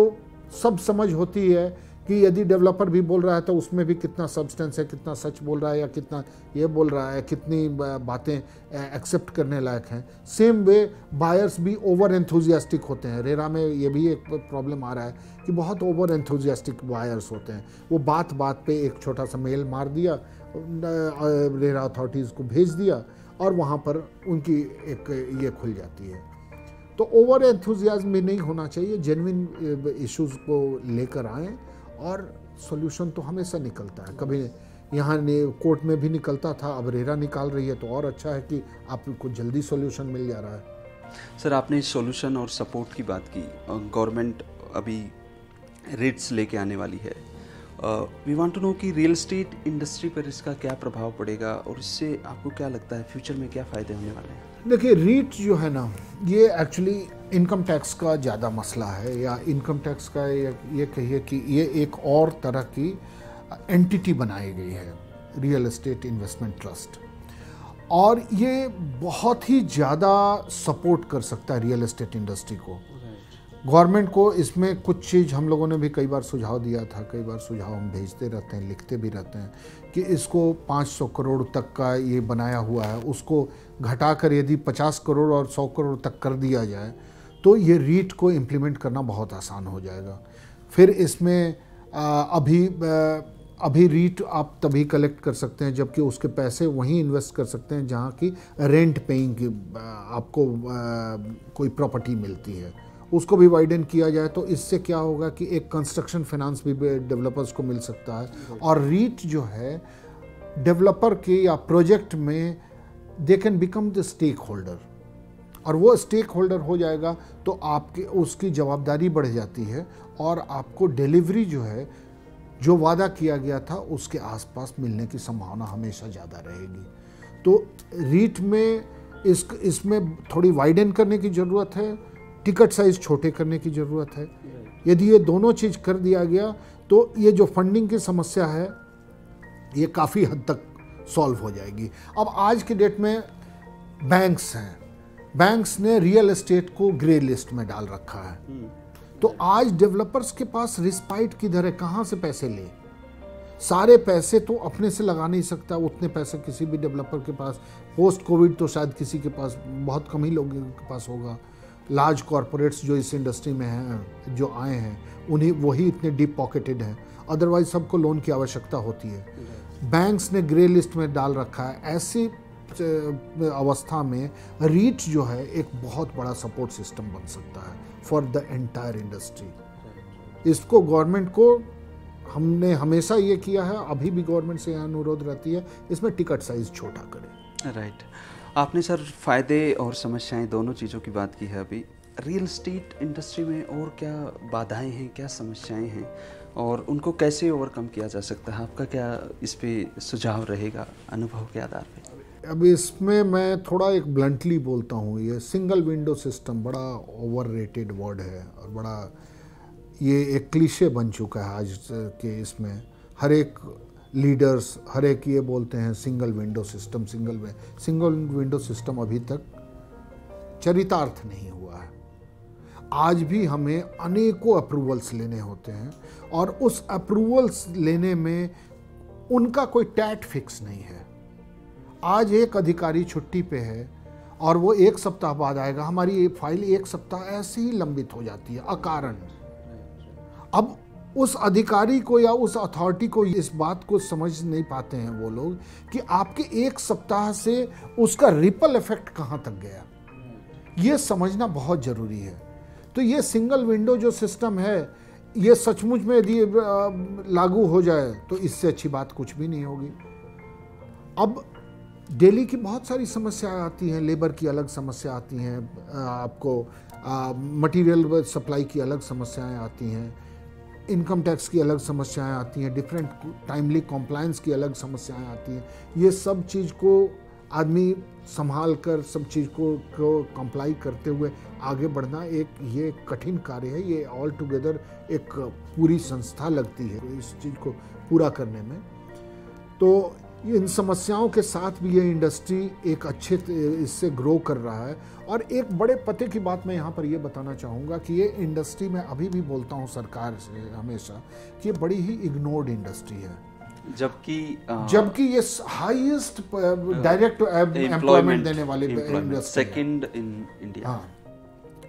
सब समझ होती है कि यदि डेवलपर भी बोल रहा है तो उसमें भी कितना सब्सटेंस है, कितना सच बोल रहा है या कितना ये बोल रहा है, कितनी बातें एक्सेप्ट करने लायक हैं। सेम वे बायर्स भी ओवर एंथुजियास्टिक होते हैं। रेरा में ये भी एक प्रॉब्लम आ रहा है कि बहुत ओवर एंथुजियास्टिक बायर्स होते हैं। वो बात पे एक छोटा सा मेल मार दिया, रेरा अथॉरिटीज़ को भेज दिया, और वहाँ पर उनकी एक ये खुल जाती है। तो ओवर एंथुजियाज्म भी नहीं होना चाहिए, जेन्युइन इश्यूज़ को लेकर आएँ, और सॉल्यूशन तो हमेशा निकलता है। कभी यहाँ कोर्ट में भी निकलता था, अब रेरा निकाल रही है, तो और अच्छा है कि आपको जल्दी सॉल्यूशन मिल जा रहा है। सर, आपने सॉल्यूशन और सपोर्ट की बात की। गवर्नमेंट अभी रेट्स लेके आने वाली है। वी वांट टू नो कि रियल एस्टेट इंडस्ट्री पर इसका क्या प्रभाव पड़ेगा, और इससे आपको क्या लगता है फ्यूचर में क्या फ़ायदे होने वाले हैं? देखिए, रीट जो है ना, ये एक्चुअली इनकम टैक्स का ज़्यादा मसला है, या इनकम टैक्स का ये कहिए कि ये एक और तरह की एंटिटी बनाई गई है, रियल एस्टेट इन्वेस्टमेंट ट्रस्ट, और ये बहुत ही ज़्यादा सपोर्ट कर सकता है रियल एस्टेट इंडस्ट्री को। गवर्नमेंट को इसमें कुछ चीज़ हम लोगों ने भी कई बार सुझाव दिया था, कई बार सुझाव हम भेजते रहते हैं, लिखते भी रहते हैं कि इसको 500 करोड़ तक का ये बनाया हुआ है, उसको घटाकर यदि 50 करोड़ और 100 करोड़ तक कर दिया जाए तो ये रीट को इम्प्लीमेंट करना बहुत आसान हो जाएगा। फिर इसमें अभी रीट आप तभी कलेक्ट कर सकते हैं जबकि उसके पैसे वहीं इन्वेस्ट कर सकते हैं जहाँ की रेंट पेइंग की आपको कोई प्रॉपर्टी मिलती है, उसको भी वाइडन किया जाए तो इससे क्या होगा कि एक कंस्ट्रक्शन फाइनेंस भी डेवलपर्स को मिल सकता है। और रीट जो है डेवलपर के या प्रोजेक्ट में they can become the stakeholder, और वो स्टेक होल्डर हो जाएगा तो आपके उसकी जवाबदारी बढ़ जाती है, और आपको डिलीवरी जो है, जो वादा किया गया था उसके आसपास मिलने की संभावना हमेशा ज़्यादा रहेगी। तो रीट में इसमें थोड़ी वाइडन करने की ज़रूरत है, टिकट साइज़ छोटे करने की ज़रूरत है, यदि ये दोनों चीज़ कर दिया गया तो ये जो फंडिंग की समस्या है ये काफ़ी हद तक सॉल्व हो जाएगी। अब आज के डेट में बैंक्स हैं, बैंक्स ने रियल एस्टेट को ग्रे लिस्ट में डाल रखा है। तो आज डेवलपर्स के पास रिस्पाइट किधर है, कहाँ से पैसे ले? सारे पैसे तो अपने से लगा नहीं सकता, उतने पैसे किसी भी डेवलपर के पास पोस्ट कोविड तो शायद किसी के पास, बहुत कम ही लोगों के पास होगा। लार्ज कॉरपोरेट्स जो इस इंडस्ट्री में हैं, जो आए हैं, उन्हीं वही इतने डीप पॉकेटेड हैं, अदरवाइज सबको लोन की आवश्यकता होती है। बैंक्स ने ग्रे लिस्ट में डाल रखा है। ऐसी अवस्था में रीट जो है एक बहुत बड़ा सपोर्ट सिस्टम बन सकता है फॉर द एंटायर इंडस्ट्री। इसको गवर्नमेंट को हमने हमेशा ये किया है, अभी भी गवर्नमेंट से यह अनुरोध रहती है, इसमें टिकट साइज छोटा करें। राइट। आपने सर फ़ायदे और समस्याएं दोनों चीज़ों की बात की है। अभी रियल एस्टेट इंडस्ट्री में और क्या बाधाएं हैं, क्या समस्याएं हैं और उनको कैसे ओवरकम किया जा सकता है? आपका क्या इस पे सुझाव रहेगा अनुभव के आधार पे? अब इसमें मैं थोड़ा एक ब्लंटली बोलता हूँ, ये सिंगल विंडो सिस्टम बड़ा ओवररेटेड वर्ड है और बड़ा ये एक क्लीशे बन चुका है आज के इसमें। हर एक लीडर्स, हर एक ये बोलते हैं single window system, single window system अभी तक चरितार्थ नहीं हुआ है। आज भी हमें अनेकों अप्रूवल्स लेने होते हैं और उस अप्रूवल्स लेने में उनका कोई टैट फिक्स नहीं है। आज एक अधिकारी छुट्टी पे है और वो एक सप्ताह बाद आएगा, हमारी ये फाइल एक सप्ताह ऐसे ही लंबित हो जाती है अकारण। अब उस अधिकारी को या उस अथॉरिटी को इस बात को समझ नहीं पाते हैं वो लोग कि आपके एक सप्ताह से उसका रिपल इफेक्ट कहाँ तक गया, ये समझना बहुत ज़रूरी है। तो ये सिंगल विंडो जो सिस्टम है, ये सचमुच में यदि लागू हो जाए तो इससे अच्छी बात कुछ भी नहीं होगी। अब दिल्ली की बहुत सारी समस्याएं आती हैं, लेबर की अलग समस्या आती हैं, आपको मटेरियल सप्लाई की अलग समस्याएं आती हैं, इनकम टैक्स की अलग समस्याएं आती हैं, डिफरेंट टाइमली कॉम्प्लायंस की अलग समस्याएं आती हैं। ये सब चीज़ को आदमी संभाल कर, सब चीज़ को कंप्लाई करते हुए आगे बढ़ना ये कठिन कार्य है। ये ऑल टुगेदर एक पूरी संस्था लगती है इस चीज़ को पूरा करने में। तो इन समस्याओं के साथ भी ये इंडस्ट्री एक अच्छे इससे ग्रो कर रहा है। और एक बड़े पते की बात मैं यहाँ पर ये बताना चाहूँगा कि ये इंडस्ट्री में अभी भी बोलता हूँ सरकार से हमेशा कि ये बड़ी ही इग्नोर्ड इंडस्ट्री है, जबकि ये हाईएस्ट डायरेक्ट एम्प्लॉयमेंट देने वाले इंडस्ट्री, सेकंड इन इंडिया। हाँ,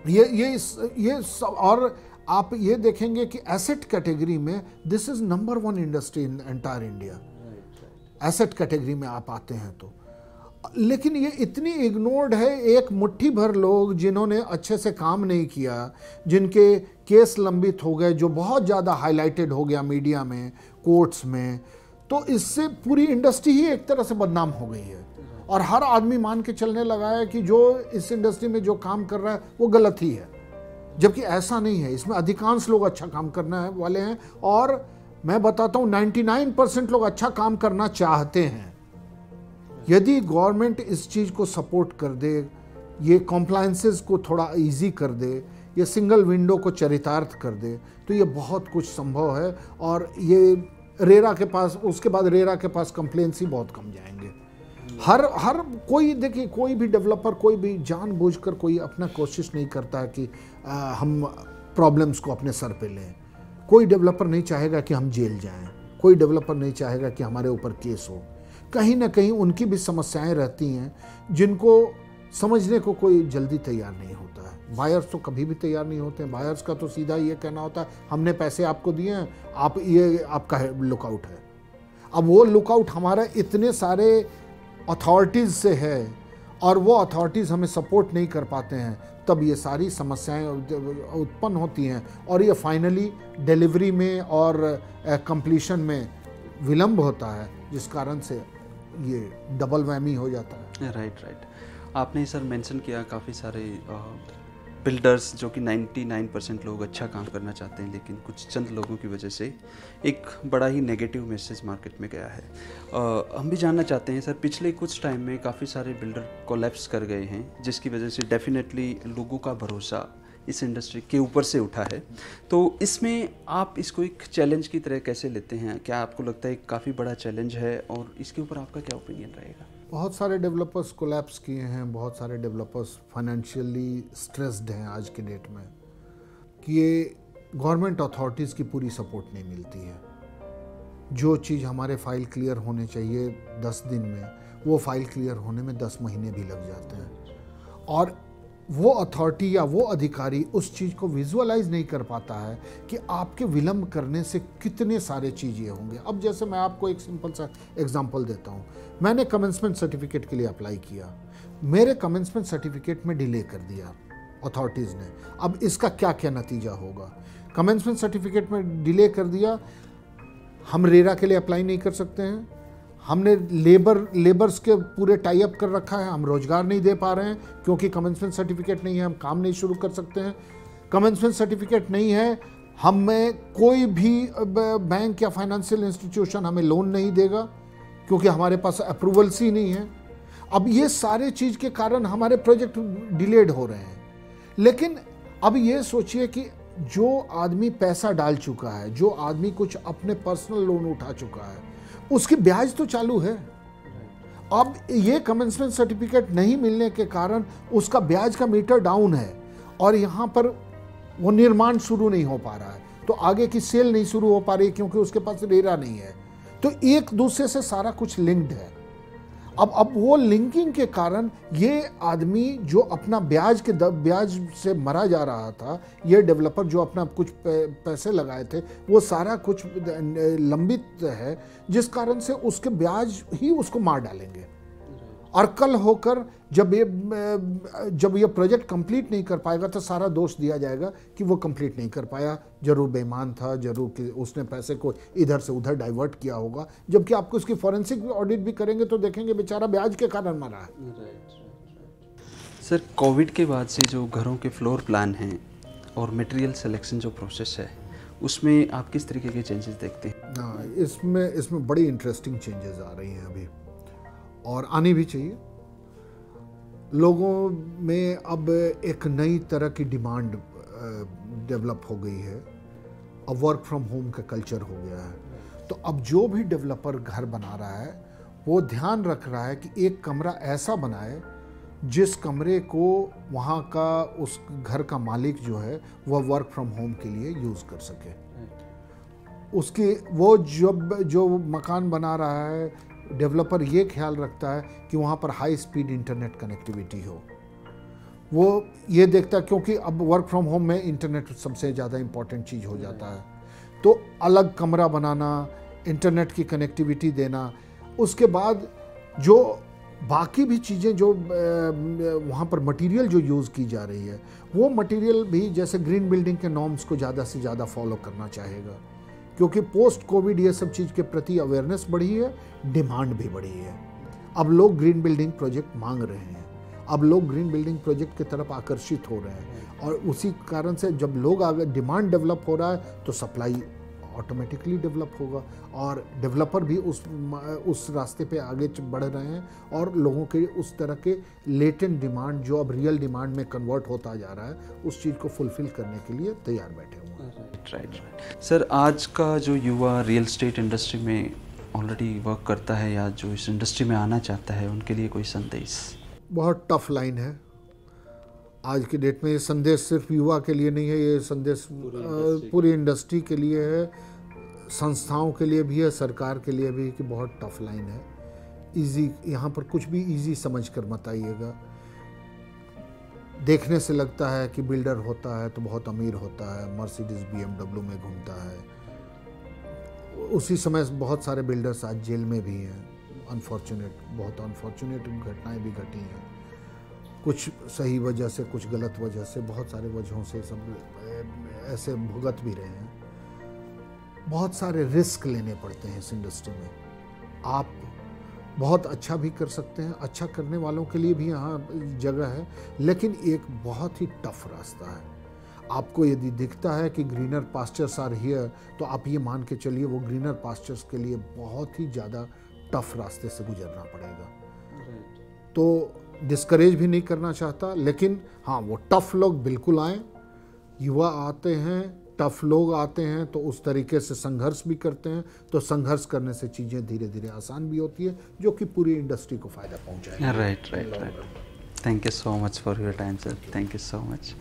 ये और आप ये देखेंगे कि एसेट कैटेगरी में this is number 1 industry in entire India. Asset category में आप आते हैं तो, लेकिन ये इतनी इग्नोर्ड है। एक मुट्ठी भर लोग जिन्होंने अच्छे से काम नहीं किया, जिनके केस लंबित हो गए, जो बहुत ज़्यादा हाईलाइटेड हो गया मीडिया में, कोर्ट्स में, तो इससे पूरी इंडस्ट्री ही एक तरह से बदनाम हो गई है। और हर आदमी मान के चलने लगा है कि जो इस इंडस्ट्री में जो काम कर रहा है वो गलत ही है, जबकि ऐसा नहीं है। इसमें अधिकांश लोग अच्छा काम करने वाले हैं और मैं बताता हूँ 99% लोग अच्छा काम करना चाहते हैं। यदि गवर्नमेंट इस चीज़ को सपोर्ट कर दे, ये कॉम्प्लायंसेस को थोड़ा इजी कर दे, ये सिंगल विंडो को चरितार्थ कर दे, तो ये बहुत कुछ संभव है। और ये रेरा के पास, उसके बाद रेरा के पास कंप्लेंट्स ही बहुत कम जाएंगे। हर कोई देखिए, कोई भी डेवलपर, कोई भी जानबूझकर कोई अपना कोशिश नहीं करता है कि हम प्रॉब्लम्स को अपने सर पे लें। कोई डेवलपर नहीं चाहेगा कि हम जेल जाएं, कोई डेवलपर नहीं चाहेगा कि हमारे ऊपर केस हो। कहीं ना कहीं उनकी भी समस्याएं रहती हैं जिनको समझने को कोई जल्दी तैयार नहीं होता है। बायर्स तो कभी भी तैयार नहीं होते हैं। बायर्स का तो सीधा ये कहना होता है हमने पैसे आपको दिए हैं, आप ये आपका लुकआउट है। अब वो लुकआउट हमारा इतने सारे अथॉरिटीज़ से है और वो अथॉरिटीज़ हमें सपोर्ट नहीं कर पाते हैं, तब ये सारी समस्याएं उत्पन्न होती हैं और ये फाइनली डिलीवरी में और कंप्लीशन में विलंब होता है, जिस कारण से ये डबल वैमी हो जाता है। राइट। आपने सर मेंशन किया काफ़ी सारे बिल्डर्स जो कि 99% लोग अच्छा काम करना चाहते हैं, लेकिन कुछ चंद लोगों की वजह से एक बड़ा ही नेगेटिव मैसेज मार्केट में गया है। हम भी जानना चाहते हैं सर, पिछले कुछ टाइम में काफ़ी सारे बिल्डर कोलैप्स कर गए हैं, जिसकी वजह से डेफिनेटली लोगों का भरोसा इस इंडस्ट्री के ऊपर से उठा है, तो इसमें आप इसको एक चैलेंज की तरह कैसे लेते हैं? क्या आपको लगता है काफ़ी बड़ा चैलेंज है और इसके ऊपर आपका क्या ओपिनियन रहेगा? बहुत सारे डेवलपर्स कोलैप्स किए हैं, बहुत सारे डेवलपर्स फाइनेंशियली स्ट्रेस्ड हैं आज के डेट में, कि ये गवर्नमेंट अथॉरिटीज़ की पूरी सपोर्ट नहीं मिलती है। जो चीज़ हमारे फाइल क्लियर होने चाहिए 10 दिन में, वो फाइल क्लियर होने में 10 महीने भी लग जाते हैं, और वो अथॉरिटी या वो अधिकारी उस चीज़ को विजुअलाइज नहीं कर पाता है कि आपके विलम्ब करने से कितने सारे चीज़ें होंगे। अब जैसे मैं आपको एक सिंपल सा एग्जांपल देता हूँ। मैंने कमेंसमेंट सर्टिफिकेट के लिए अप्लाई किया, मेरे कमेंसमेंट सर्टिफिकेट में डिले कर दिया अथॉरिटीज़ ने। अब इसका क्या क्या नतीजा होगा? कमेंसमेंट सर्टिफिकेट में डिले कर दिया, हम रेरा के लिए अप्लाई नहीं कर सकते हैं, हमने लेबर्स के पूरे टाई अप कर रखा है, हम रोजगार नहीं दे पा रहे हैं क्योंकि कमेंसमेंट सर्टिफिकेट नहीं है, हम काम नहीं शुरू कर सकते हैं। कमेंसमेंट सर्टिफिकेट नहीं है, हमें कोई भी बैंक या फाइनेंशियल इंस्टीट्यूशन हमें लोन नहीं देगा क्योंकि हमारे पास अप्रूवल्स ही नहीं है। अब ये सारे चीज़ के कारण हमारे प्रोजेक्ट डिलेड हो रहे हैं। लेकिन अब ये सोचिए कि जो आदमी पैसा डाल चुका है, जो आदमी कुछ अपने पर्सनल लोन उठा चुका है, उसकी ब्याज तो चालू है। अब ये कमेंसमेंट सर्टिफिकेट नहीं मिलने के कारण उसका ब्याज का मीटर डाउन है और यहाँ पर वो निर्माण शुरू नहीं हो पा रहा है, तो आगे की सेल नहीं शुरू हो पा रही क्योंकि उसके पास रेरा नहीं है। तो एक दूसरे से सारा कुछ लिंक्ड है। अब वो लिंकिंग के कारण ये आदमी जो अपना ब्याज से मरा जा रहा था, ये डेवलपर जो अपना कुछ पैसे लगाए थे, वो सारा कुछ लंबित है, जिस कारण से उसके ब्याज ही उसको मार डालेंगे। और कल होकर जब ये प्रोजेक्ट कंप्लीट नहीं कर पाएगा तो सारा दोष दिया जाएगा कि वो कंप्लीट नहीं कर पाया, जरूर बेईमान था, जरूर कि उसने पैसे को इधर से उधर डाइवर्ट किया होगा। जबकि आपको उसकी फॉरेंसिक ऑडिट भी करेंगे तो देखेंगे बेचारा ब्याज के कारण मरा है। सर, कोविड के बाद से जो घरों के फ्लोर प्लान हैं और मटेरियल सिलेक्शन जो प्रोसेस है, उसमें आप किस तरीके के चेंजेस देखते हैं? हाँ, इसमें बड़ी इंटरेस्टिंग चेंजेस आ रही हैं अभी, और आनी भी चाहिए। लोगों में अब एक नई तरह की डिमांड डेवलप हो गई है। अब वर्क फ्रॉम होम का कल्चर हो गया है। तो अब जो भी डेवलपर घर बना रहा है वो ध्यान रख रहा है कि एक कमरा ऐसा बनाए जिस कमरे को वहाँ का उस घर का मालिक जो है वह वर्क फ्रॉम होम के लिए यूज़ कर सके। उसकी वो जो मकान बना रहा है, डेवलपर ये ख्याल रखता है कि वहाँ पर हाई स्पीड इंटरनेट कनेक्टिविटी हो। वो ये देखता है क्योंकि अब वर्क फ्रॉम होम में इंटरनेट सबसे ज़्यादा इम्पॉर्टेंट चीज़ हो जाता है। तो अलग कमरा बनाना, इंटरनेट की कनेक्टिविटी देना, उसके बाद जो बाकी भी चीज़ें जो वहाँ पर मटेरियल जो यूज़ की जा रही है, वो मटेरियल भी जैसे ग्रीन बिल्डिंग के नॉर्म्स को ज़्यादा से ज़्यादा फॉलो करना चाहेगा, क्योंकि पोस्ट कोविड ये सब चीज़ के प्रति अवेयरनेस बढ़ी है, डिमांड भी बढ़ी है। अब लोग ग्रीन बिल्डिंग प्रोजेक्ट मांग रहे हैं, अब लोग ग्रीन बिल्डिंग प्रोजेक्ट की तरफ आकर्षित हो रहे हैं, और उसी कारण से जब लोग आगे डिमांड डेवलप हो रहा है तो सप्लाई ऑटोमेटिकली डेवलप होगा, और डेवलपर भी उस रास्ते पे आगे बढ़ रहे हैं, और लोगों के उस तरह के लेटेंट डिमांड जो अब रियल डिमांड में कन्वर्ट होता जा रहा है, उस चीज़ को फुलफिल करने के लिए तैयार बैठे हुए हैं। राइट। सर, आज का जो युवा रियल एस्टेट इंडस्ट्री में ऑलरेडी वर्क करता है या जो इस इंडस्ट्री में आना चाहता है, उनके लिए कोई संदेश? बहुत टफ लाइन है आज की डेट में। ये संदेश सिर्फ युवा के लिए नहीं है, ये संदेश पूरी इंडस्ट्री के लिए है, संस्थाओं के लिए भी है, सरकार के लिए भी, कि बहुत टफ लाइन है। इजी, यहाँ पर कुछ भी इजी समझ कर मत आइएगा। देखने से लगता है कि बिल्डर होता है तो बहुत अमीर होता है, मर्सिडीज BMW में घूमता है। उसी समय बहुत सारे बिल्डर्स आज जेल में भी हैं। बहुत अनफॉर्चुनेट घटनाएं भी घटी हैं, कुछ सही वजह से, कुछ गलत वजह से, बहुत सारे वजहों से सब ऐसे भुगत भी रहे हैं। बहुत सारे रिस्क लेने पड़ते हैं इस इंडस्ट्री में। आप बहुत अच्छा भी कर सकते हैं, अच्छा करने वालों के लिए भी यहाँ जगह है, लेकिन एक बहुत ही टफ रास्ता है। आपको यदि दिखता है कि ग्रीनर पास्चर्स आर हियर, तो आप ये मान के चलिए वो ग्रीनर पास्चर्स के लिए बहुत ही ज़्यादा टफ रास्ते से गुजरना पड़ेगा। तो डिस्करेज भी नहीं करना चाहता, लेकिन हाँ, वो टफ लोग बिल्कुल आएँ, युवा आते हैं, टफ लोग आते हैं, तो उस तरीके से संघर्ष भी करते हैं, तो संघर्ष करने से चीज़ें धीरे धीरे आसान भी होती है, जो कि पूरी इंडस्ट्री को फ़ायदा पहुंचाएगी। Right right right. Thank you so much for your time sir, thank you so much.